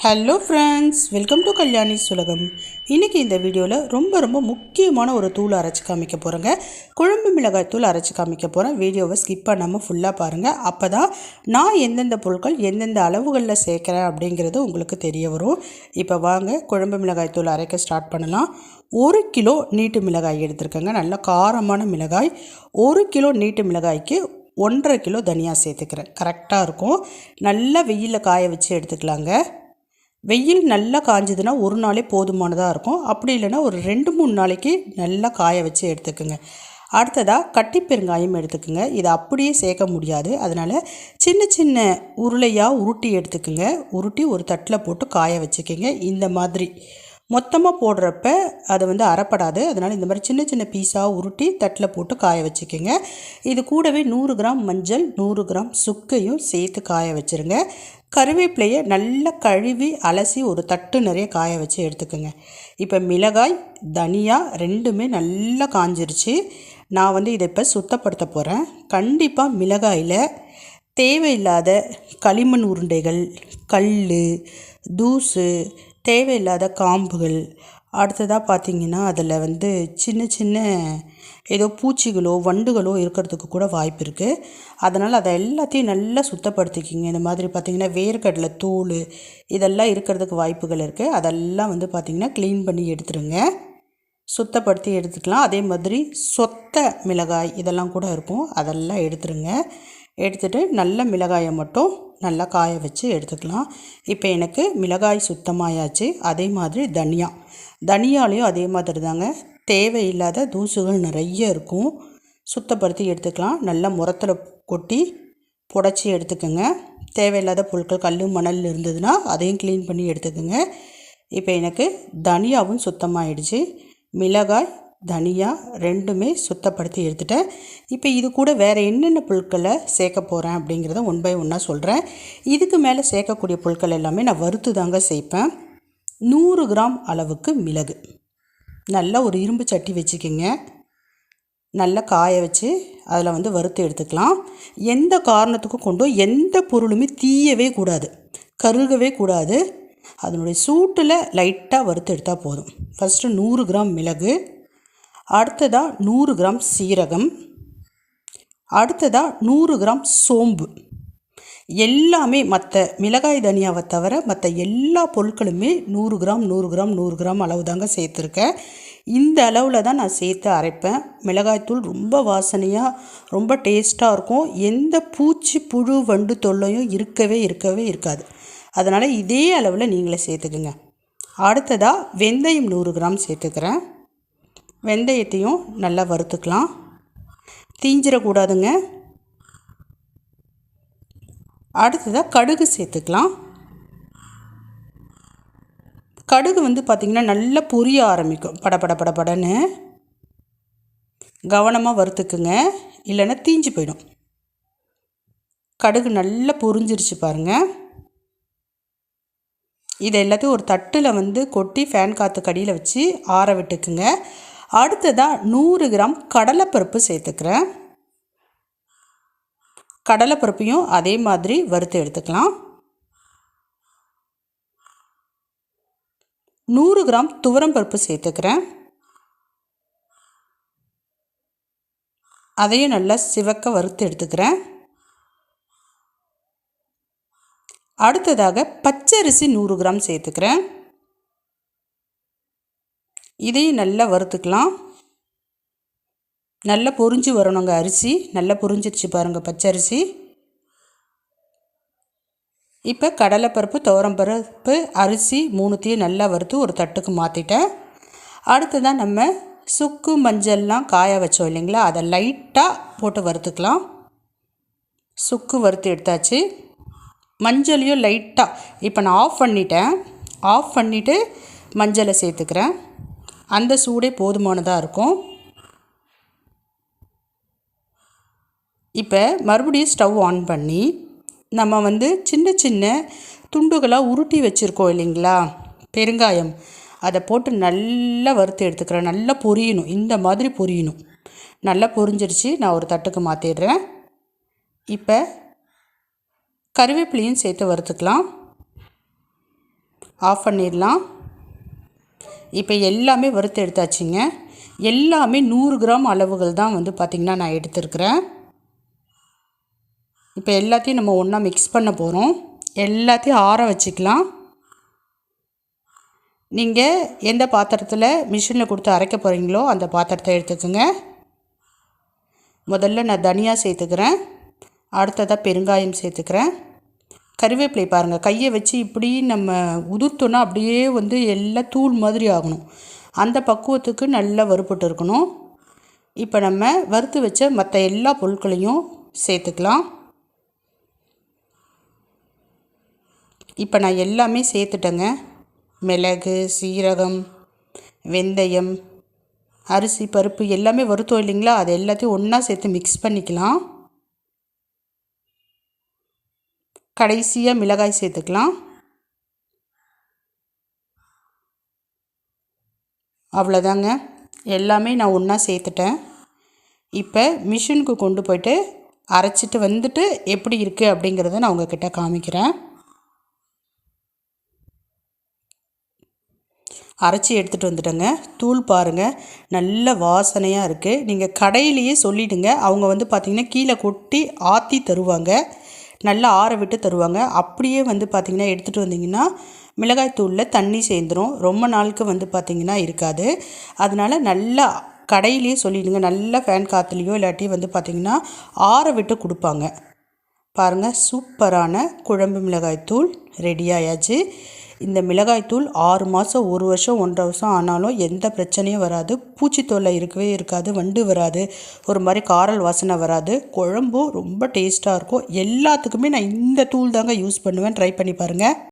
Hello friends, welcome to Kalyani சுலகம். இன்றைக்கி இந்த வீடியோவில் ரொம்ப முக்கியமான ஒரு தூள் அரைச்சி காமிக்க போகிறேங்க. குழம்பு மிளகாய் தூள் அரைச்சி காமிக்க போகிறேன். வீடியோவை ஸ்கிப் பண்ணாமல் ஃபுல்லாக பாருங்கள். அப்போ தான் நான் எந்தெந்த பொருட்கள் எந்தெந்த அளவுகளில் சேர்க்குறேன் அப்படிங்கிறது உங்களுக்கு தெரிய வரும். இப்போ வாங்க குழம்பு மிளகாய் தூள் அரைக்க ஸ்டார்ட் பண்ணலாம். 1 கிலோ நீட்டு மிளகாய் எடுத்துருக்கேங்க. நல்ல காரமான மிளகாய். 1 கிலோ நீட்டு மிளகாய்க்கு 1.5 கிலோ தனியா சேர்த்துக்கிறேன். கரெக்டாக இருக்கும். நல்லா வெயிலில் காய வச்சு எடுத்துக்கலாங்க. வெயில் நல்லா காஞ்சதுன்னா ஒரு நாளே போதுமானதாக இருக்கும். அப்படி இல்லைன்னா ஒரு 2-3 நாளைக்கு நல்லா காய வச்சு எடுத்துக்குங்க. அடுத்ததாக கட்டி பெருங்காயம் எடுத்துக்குங்க. இதை அப்படியே சேர்க்க முடியாது, அதனால் சின்ன சின்ன உருளையாக உருட்டி எடுத்துக்குங்க. உருட்டி ஒரு தட்டில் போட்டு காய வச்சுக்கோங்க. இந்த மாதிரி மொத்தமாக போடுறப்ப அது அரைப்படாது. அதனால் இந்த மாதிரி சின்ன சின்ன பீஸாக உருட்டி தட்டில் போட்டு காய வச்சுக்கோங்க. இது கூடவே 100 கிராம் மஞ்சள், 100 கிராம் சுக்கையும் சேர்த்து காய வச்சுருங்க. கருவேப்பிலையை நல்லா கழுவி அலசி ஒரு தட்டு நிறைய காய வச்சு எடுத்துக்கோங்க. இப்போ மிளகாய், தனியா ரெண்டுமே நல்லா காஞ்சிருச்சு. நான் இதை இப்போ சுத்தப்படுத்த போகிறேன். கண்டிப்பாக மிளகாயில் தேவையில்லாத களிமண் உருண்டைகள், கல், தூசு, தேவையில்லாத காம்புகள், அடுத்ததாக பார்த்திங்கன்னா அதில் சின்ன சின்ன ஏதோ பூச்சிகளோ வண்டுகளோ இருக்கிறதுக்கு கூட வாய்ப்பு இருக்குது. அதனால் அதை எல்லாத்தையும் நல்லா சுத்தப்படுத்திக்கிங்க. இந்த மாதிரி பார்த்திங்கன்னா வேர்க்கடலை தூள் இதெல்லாம் இருக்கிறதுக்கு வாய்ப்புகள் இருக்குது. அதெல்லாம் பார்த்திங்கன்னா க்ளீன் பண்ணி எடுத்துருங்க. சுத்தப்படுத்தி எடுத்துக்கலாம். அதே மாதிரி சொத்தை மிளகாய் இதெல்லாம் கூட இருக்கும், அதெல்லாம் எடுத்துருங்க. எடுத்துகிட்டு நல்ல மிளகாயை மட்டும் நல்லா காய வச்சு எடுத்துக்கலாம். இப்போ எனக்கு மிளகாய் சுத்தமாயாச்சு. அதே மாதிரி தனியாலையும் அதே மாதிரி தாங்க. தேவையில்லாத தூசுகள் நிறைய இருக்கும். சுத்தப்படுத்தி எடுத்துக்கலாம். நல்லா முரத்தில் கொட்டி புடச்சி எடுத்துக்கோங்க. தேவையில்லாத பொருட்கள் கல் மணல் இருந்ததுன்னா அதையும் க்ளீன் பண்ணி எடுத்துக்கோங்க. இப்போ எனக்கு தனியாவும் சுத்தமாகிடுச்சு. மிளகாய், தனியா ரெண்டுமே சுத்தப்படுத்தி எடுத்துட்டேன். இப்போ இது கூட வேறு என்னென்ன பொருட்களை சேர்க்க போகிறேன் அப்படிங்கிறத 1 பை 1 சொல்கிறேன். இதுக்கு மேலே சேர்க்கக்கூடிய பொருட்கள் எல்லாமே நான் வறுத்து தாங்க சேர்ப்பேன். 100 கிராம் அளவுக்கு மிளகு நல்லா ஒரு இரும்பு சட்டி வச்சுக்கோங்க. நல்லா காய வச்சு அதில் வறுத்து எடுத்துக்கலாம். எந்த காரணத்துக்கும் கொண்டும் எந்த பொருளுமே தீயவே கூடாது, கருகவே கூடாது. அதனுடைய சூட்டில் லைட்டாக வறுத்து எடுத்தால் போதும். ஃபஸ்ட்டு 100 கிராம் மிளகு, அடுத்ததாக 100 கிராம் சீரகம், அடுத்ததாக 100 கிராம் சோம்பு. எல்லாமே மற்ற மிளகாய் தனியாவை தவிர மற்ற எல்லா பொருட்களுமே 100 கிராம் 100 கிராம் 100 கிராம் அளவு தாங்க சேர்த்துருக்கேன். இந்த அளவில் தான் நான் சேர்த்து அரைப்பேன். மிளகாய்த்தூள் ரொம்ப வாசனையாக ரொம்ப டேஸ்ட்டாக இருக்கும். எந்த பூச்சி புழு வண்டு தொல்லையும் இருக்கவே இருக்காது. அதனால் இதே அளவில் நீங்களே சேர்த்துக்குங்க. அடுத்ததாக வெந்தயம் 100 கிராம் சேர்த்துக்கிறேன். வெந்தயத்தையும் நல்லா வறுத்துக்கலாம், தீஞ்சிடக்கூடாதுங்க. அடுத்ததாக கடுகு சேர்த்துக்கலாம். கடுகு பார்த்திங்கன்னா நல்லா பொரிய ஆரம்பிக்கும். படன்னு கவனமாக வறுத்துக்குங்க, இல்லைன்னா தீஞ்சு போயிடும். கடுகு நல்லா பொரிஞ்சிருச்சு பாருங்கள். இதை எல்லாத்தையும் ஒரு தட்டில் கொட்டி ஃபேன் காற்று கடியில் வச்சு ஆற விட்டுக்குங்க. அடுத்ததாக 100 கிராம் கடலைப்பருப்பு சேர்த்துக்கிறேன். கடலைப்பருப்பையும் அதே மாதிரி வறுத்து எடுத்துக்கலாம். 100 கிராம் துவரம்பருப்பு சேர்த்துக்கிறேன். அதையும் நல்லா சிவக்க வறுத்து எடுத்துக்கிறேன். அடுத்ததாக பச்சரிசி 100 கிராம் சேர்த்துக்கிறேன். இதையும் நல்லா வறுத்துக்கலாம். நல்லா பொரிஞ்சு வரணுங்க. அரிசி நல்லா பொரிஞ்சிருச்சு பாருங்கள், பச்சரிசி. இப்போ கடலைப்பருப்பு, துவரம்பருப்பு, அரிசி 3த்தையும் நல்லா வறுத்து ஒரு தட்டுக்கு மாற்றிட்டேன். அடுத்ததான் நம்ம சுக்கு மஞ்சள்லாம் காய வச்சோம் இல்லைங்களா, அதை லைட்டாக போட்டு வறுத்துக்கலாம். சுக்கு வறுத்து எடுத்தாச்சு. மஞ்சளையும் லைட்டாக இப்போ நான் ஆஃப் பண்ணிவிட்டு மஞ்சளை சேர்த்துக்கிறேன். அந்த சூடே போதுமானதாக இருக்கும். இப்போ மறுபடியும் ஸ்டவ் ஆன் பண்ணி நம்ம சின்ன சின்ன துண்டுகளாக உருட்டி வச்சுருக்கோம் இல்லைங்களா பெருங்காயம், அதை போட்டு நல்லா வறுத்து எடுத்துக்கிறேன். நல்லா பொரியணும், இந்த மாதிரி பொரியணும். நல்லா பொரிஞ்சிருச்சு. நான் ஒரு தட்டுக்கு மாற்றிடுறேன். இப்போ கருவேப்பிலையும் சேர்த்து வறுத்துக்கலாம். ஆஃப் பண்ணிடலாம். இப்போ எல்லாமே வறுத்து எடுத்தாச்சுங்க. எல்லாமே 100 கிராம் அளவுகள் தான் வந்து பார்த்திங்கன்னா நான் எடுத்துருக்கிறேன். இப்போ எல்லாத்தையும் நம்ம ஒன்றா மிக்ஸ் பண்ண போகிறோம். எல்லாத்தையும் ஆற வச்சுக்கலாம். நீங்கள் எந்த பாத்திரத்தில் மிஷினில் கொடுத்து அரைக்க போகிறீங்களோ அந்த பாத்திரத்தை எடுத்துக்கோங்க. முதல்ல நான் தனியா சேர்த்துக்கிறேன். அடுத்ததாக பெருங்காயம் சேர்த்துக்கிறேன். கறிவேப்பிலை பாருங்கள், கையை வச்சு இப்படி நம்ம உதுர்த்தோன்னா அப்படியே வந்து எல்லாம் தூள் மாதிரி ஆகணும். அந்த பக்குவத்துக்கு நல்லா வறுபட்டு இருக்கணும். இப்போ நம்ம வறுத்து வச்ச மற்ற எல்லா பொருட்களையும் சேர்த்துக்கலாம். இப்போ நான் எல்லாமே சேர்த்துட்டேங்க. மிளகு, சீரகம், வெந்தயம், அரிசி, பருப்பு எல்லாமே வறுத்தோம் இல்லைங்களா, அது எல்லாத்தையும் ஒன்றா சேர்த்து மிக்ஸ் பண்ணிக்கலாம். கடைசியாக மிளகாய் சேர்த்துக்கலாம். அவ்வளோதாங்க, எல்லாமே நான் ஒன்றா சேர்த்துட்டேன். இப்போ மிஷினுக்கு கொண்டு போய்ட்டு அரைச்சிட்டு வந்துட்டு எப்படி இருக்குது அப்படிங்கிறத நான் உங்ககிட்ட காமிக்கிறேன். அரைச்சி எடுத்துகிட்டு வந்துட்டேங்க. தூள் பாருங்கள், நல்ல வாசனையாக இருக்குது. நீங்கள் கடையிலேயே சொல்லிவிடுங்க, அவங்க வந்து பார்த்திங்கன்னா கீழே கொட்டி ஆற்றி தருவாங்க, நல்லா ஆற விட்டு தருவாங்க. அப்படியே வந்து பார்த்திங்கன்னா எடுத்துகிட்டு வந்திங்கன்னா மிளகாய் தூளில் தண்ணி சேர்ந்துடும், ரொம்ப நாளுக்கு வந்து பார்த்திங்கன்னா இருக்காது. அதனால் நல்லா கடையிலேயே சொல்லிவிடுங்க, நல்லா ஃபேன் காற்றுலையோ இல்லாட்டி வந்து பார்த்திங்கன்னா ஆற விட்டு கொடுப்பாங்க. பாருங்கள், சூப்பரான குழம்பு மிளகாய் தூள் ரெடி ஆயாச்சு. இந்த மிளகாய்த்தூள் 6 மாதம், 1 வருஷம், 1.5 வருஷம் ஆனாலும் எந்த பிரச்சனையும் வராது. பூச்சித்தொல்லை இருக்கவே இருக்காது, வண்டு வராது, ஒரு மாதிரி காரல் வாசனை வராது. குழம்பும் ரொம்ப டேஸ்ட்டாக இருக்கும். எல்லாத்துக்குமே நான் இந்த தூள் தாங்க யூஸ் பண்ணுவேன். ட்ரை பண்ணி பாருங்கள்.